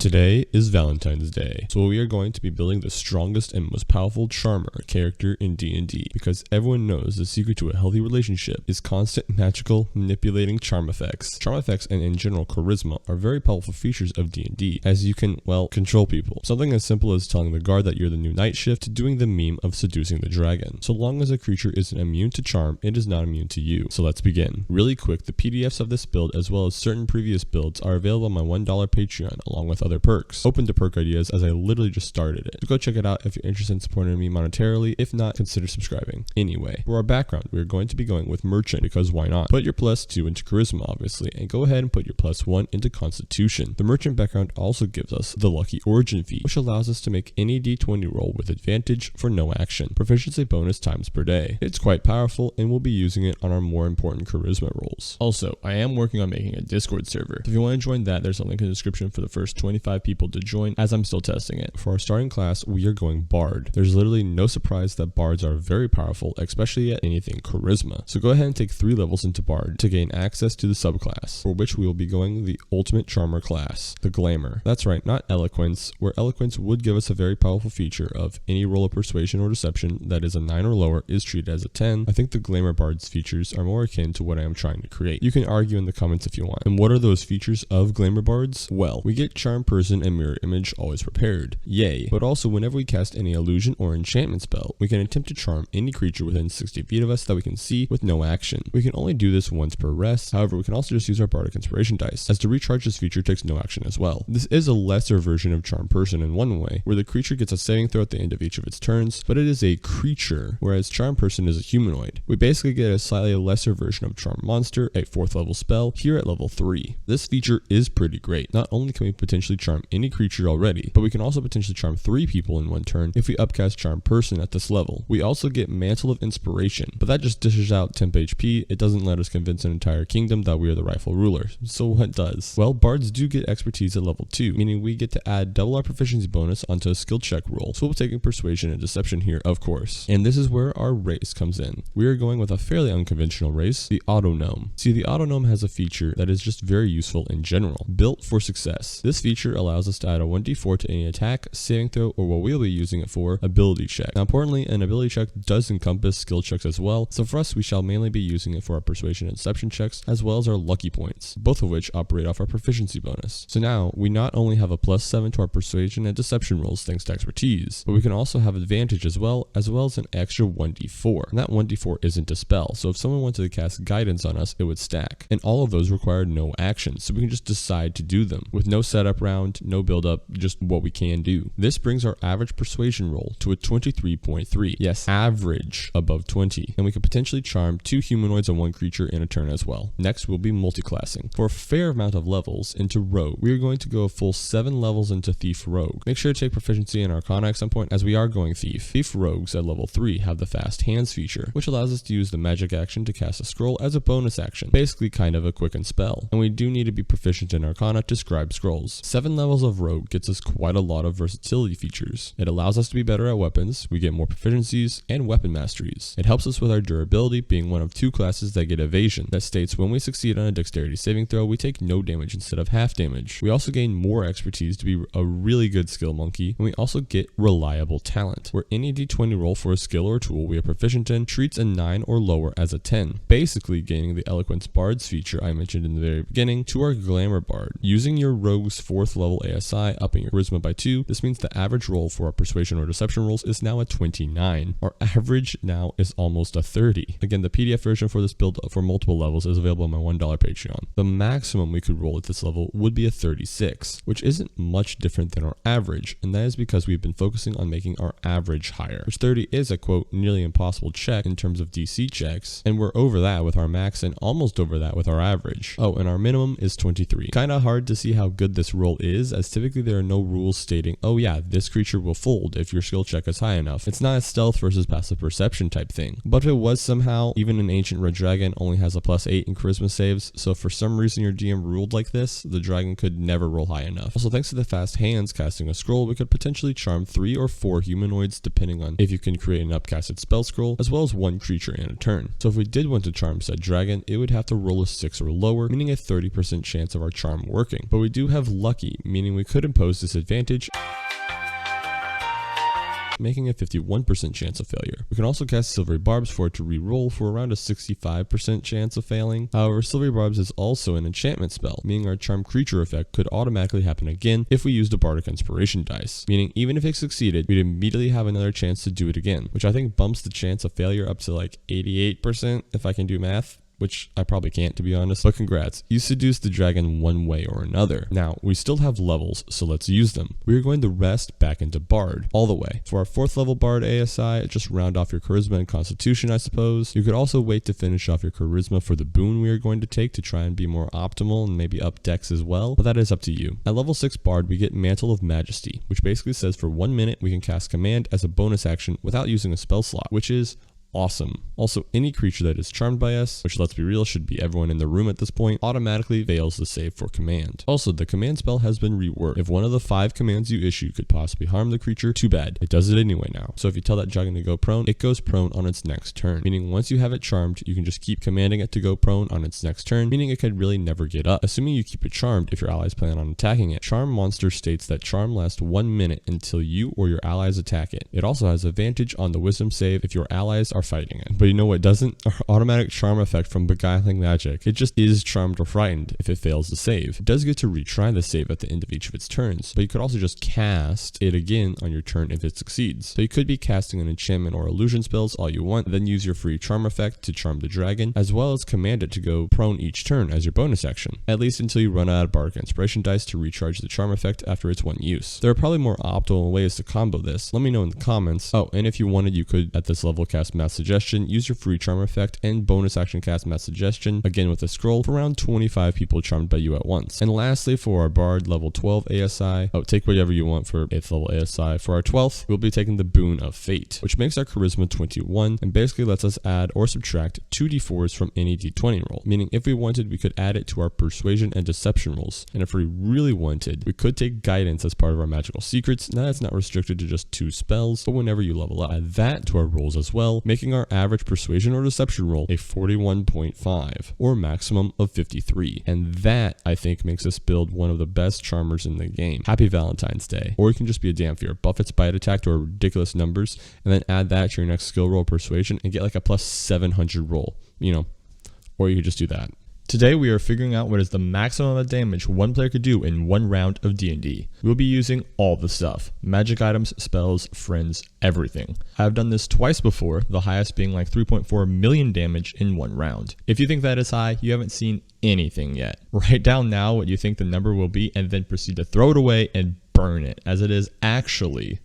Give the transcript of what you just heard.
Today is Valentine's Day, so we are going to be building the strongest and most powerful charmer character in D&D, because everyone knows the secret to a healthy relationship is constant magical manipulating charm effects. Charm effects and in general charisma are very powerful features of D&D, as you can, well, control people. Something as simple as telling the guard that you're the new night shift to doing the meme of seducing the dragon. So long as a creature isn't immune to charm, it is not immune to you. So let's begin. Really quick, the PDFs of this build as well as certain previous builds are available on my $1 Patreon along with other perks. Open to perk ideas as I literally just started it. So go check it out if you're interested in supporting me monetarily. If not, consider subscribing. Anyway, for our background, we're going to be going with merchant because why not? Put your +2 into charisma obviously, and go ahead and put your +1 into constitution. The merchant background also gives us the lucky origin feat, which allows us to make any d20 roll with advantage for no action. Proficiency bonus times per day. It's quite powerful and we'll be using it on our more important charisma rolls. Also, I am working on making a Discord server. If you want to join that, there's a link in the description for the first 25 people to join as I'm still testing it. For our starting class, we are going Bard. There's literally no surprise that Bards are very powerful, especially at anything charisma. So go ahead and take 3 levels into Bard to gain access to the subclass, for which we will be going the ultimate charmer class, the Glamour. That's right, not Eloquence, where Eloquence would give us a very powerful feature of any roll of persuasion or deception that is a 9 or lower is treated as a 10. I think the Glamour Bard's features are more akin to what I am trying to create. You can argue in the comments if you want. And what are those features of Glamour Bards? Well, we get Charm Person and Mirror Image always prepared. Yay. But also whenever we cast any illusion or enchantment spell, we can attempt to charm any creature within 60 feet of us that we can see with no action. We can only do this once per rest. However, we can also just use our Bardic Inspiration dice, as to recharge this feature takes no action as well. This is a lesser version of Charm Person in one way, where the creature gets a saving throw at the end of each of its turns, but it is a creature, whereas Charm Person is a humanoid. We basically get a slightly lesser version of Charm Monster, a 4th level spell, here at level 3. This feature is pretty great. Not only can we potentially charm any creature already, but we can also potentially charm 3 people in one turn if we upcast Charm Person at this level. We also get Mantle of Inspiration, but that just dishes out temp HP. It doesn't let us convince an entire kingdom that we are the rightful ruler. So what does? Well, Bards do get expertise at level 2, meaning we get to add double our proficiency bonus onto a skill check roll. So we'll be taking Persuasion and Deception here, of course. And this is where our race comes in. We are going with a fairly unconventional race, the Auto Gnome. See, the Auto Gnome has a feature that is just very useful in general. Built for success. This feature allows us to add a 1d4 to any attack, saving throw, or what we'll be using it for, ability check. Now importantly, an ability check does encompass skill checks as well, so for us we shall mainly be using it for our persuasion and deception checks, as well as our lucky points, both of which operate off our proficiency bonus. So now, we not only have a +7 to our persuasion and deception rolls thanks to expertise, but we can also have advantage as well as an extra 1d4. And that 1d4 isn't a spell, so if someone wanted to cast guidance on us, it would stack. And all of those require no action, so we can just decide to do them, with no setup round, no build up, just what we can do. This brings our average persuasion roll to a 23.3. Yes, average above 20. And we could potentially charm 2 humanoids and 1 creature in a turn as well. Next, we'll be multi-classing. For a fair amount of levels into Rogue, we are going to go a full 7 levels into Thief Rogue. Make sure to take proficiency in Arcana at some point as we are going Thief. Thief Rogues at level 3 have the Fast Hands feature, which allows us to use the magic action to cast a scroll as a bonus action. Basically kind of a quicken spell. And we do need to be proficient in Arcana to scribe scrolls. 7 levels of Rogue gets us quite a lot of versatility features. It allows us to be better at weapons, we get more proficiencies, and weapon masteries. It helps us with our durability, being one of 2 classes that get evasion, that states when we succeed on a dexterity saving throw, we take no damage instead of half damage. We also gain more expertise to be a really good skill monkey, and we also get reliable talent, where any d20 roll for a skill or tool we are proficient in treats a 9 or lower as a 10, basically gaining the Eloquence Bards feature I mentioned in the very beginning to our Glamour Bard. Using your Rogue's 4th level ASI, upping your Charisma by 2, this means the average roll for our Persuasion or Deception rolls is now a 29. Our average now is almost a 30. Again, the PDF version for this build for multiple levels is available on my $1 Patreon. The maximum we could roll at this level would be a 36, which isn't much different than our average, and that is because we've been focusing on making our average higher, which 30 is a quote nearly impossible check in terms of DC checks, and we're over that with our max and almost over that with our average. Oh, and our minimum is 23. Kinda hard to see how good this roll is, as typically there are no rules stating, oh yeah, this creature will fold if your skill check is high enough. It's not a stealth versus passive perception type thing. But if it was somehow, even an ancient red dragon only has a +8 in charisma saves, so if for some reason your DM ruled like this, the dragon could never roll high enough. Also, thanks to the Fast Hands casting a scroll, we could potentially charm 3 or 4 humanoids depending on if you can create an upcasted spell scroll, as well as 1 creature in a turn. So if we did want to charm said dragon, it would have to roll a 6 or lower, meaning a 30% chance of our charm working. But we do have lucky lucky, meaning we could impose disadvantage, making a 51% chance of failure. We can also cast Silvery Barbs for it to re-roll for around a 65% chance of failing. However, Silvery Barbs is also an enchantment spell, meaning our charm creature effect could automatically happen again if we used a Bardic Inspiration dice, meaning even if it succeeded, we'd immediately have another chance to do it again, which I think bumps the chance of failure up to like 88% if I can do math. Which I probably can't, to be honest, but congrats, you seduced the dragon one way or another. Now, we still have levels, so let's use them. We are going to rest back into Bard, all the way. For our 4th level Bard ASI, just round off your Charisma and Constitution, I suppose. You could also wait to finish off your Charisma for the boon we are going to take to try and be more optimal and maybe up Dex as well, but that is up to you. At level 6 Bard, we get Mantle of Majesty, which basically says for 1 minute we can cast Command as a bonus action without using a spell slot, which is awesome. Also, any creature that is charmed by us, which let's be real should be everyone in the room at this point, automatically fails the save for command. Also, the command spell has been reworked. If one of the 5 commands you issue could possibly harm the creature, too bad. It does it anyway now. So if you tell that dragon to go prone, it goes prone on its next turn, meaning once you have it charmed, you can just keep commanding it to go prone on its next turn, meaning it could really never get up. Assuming you keep it charmed if your allies plan on attacking it. Charm monster states that charm lasts 1 minute until you or your allies attack it. It also has advantage on the wisdom save if your allies are fighting it. But you know what doesn't? Our automatic charm effect from Beguiling Magic. It just is charmed or frightened if it fails to save. It does get to retry the save at the end of each of its turns, but you could also just cast it again on your turn if it succeeds. So you could be casting an enchantment or illusion spells all you want, then use your free charm effect to charm the dragon, as well as command it to go prone each turn as your bonus action, at least until you run out of Bardic Inspiration dice to recharge the charm effect after its one use. There are probably more optimal ways to combo this. Let me know in the comments. Oh, and if you wanted, you could at this level cast Mass Suggestion, use your free charm effect, and bonus action cast Mass Suggestion, again with a scroll, for around 25 people charmed by you at once. And lastly, for our Bard level 12 ASI, take whatever you want for 8th level ASI. For our 12th, we'll be taking the Boon of Fate, which makes our Charisma 21, and basically lets us add or subtract 2d4s from any d20 roll, meaning if we wanted, we could add it to our Persuasion and Deception rolls, and if we really wanted, we could take Guidance as part of our magical secrets. Now that's not restricted to just 2 spells, but whenever you level up, add that to our rolls as well, making our average Persuasion or Deception roll a 41.5 or maximum of 53. And that, I think, makes us build one of the best charmers in the game. Happy Valentine's Day. Or you can just be a damn fear. Buff its bite attack to a ridiculous numbers and then add that to your next skill roll, Persuasion, and get like a plus 700 roll, you know, or you could just do that. Today we are figuring out what is the maximum amount of damage one player could do in 1 round of D&D. We'll be using all the stuff. Magic items, spells, friends, everything. I've done this twice before, the highest being like 3.4 million damage in 1 round. If you think that is high, you haven't seen anything yet. Write down now what you think the number will be and then proceed to throw it away and burn it, as it is actually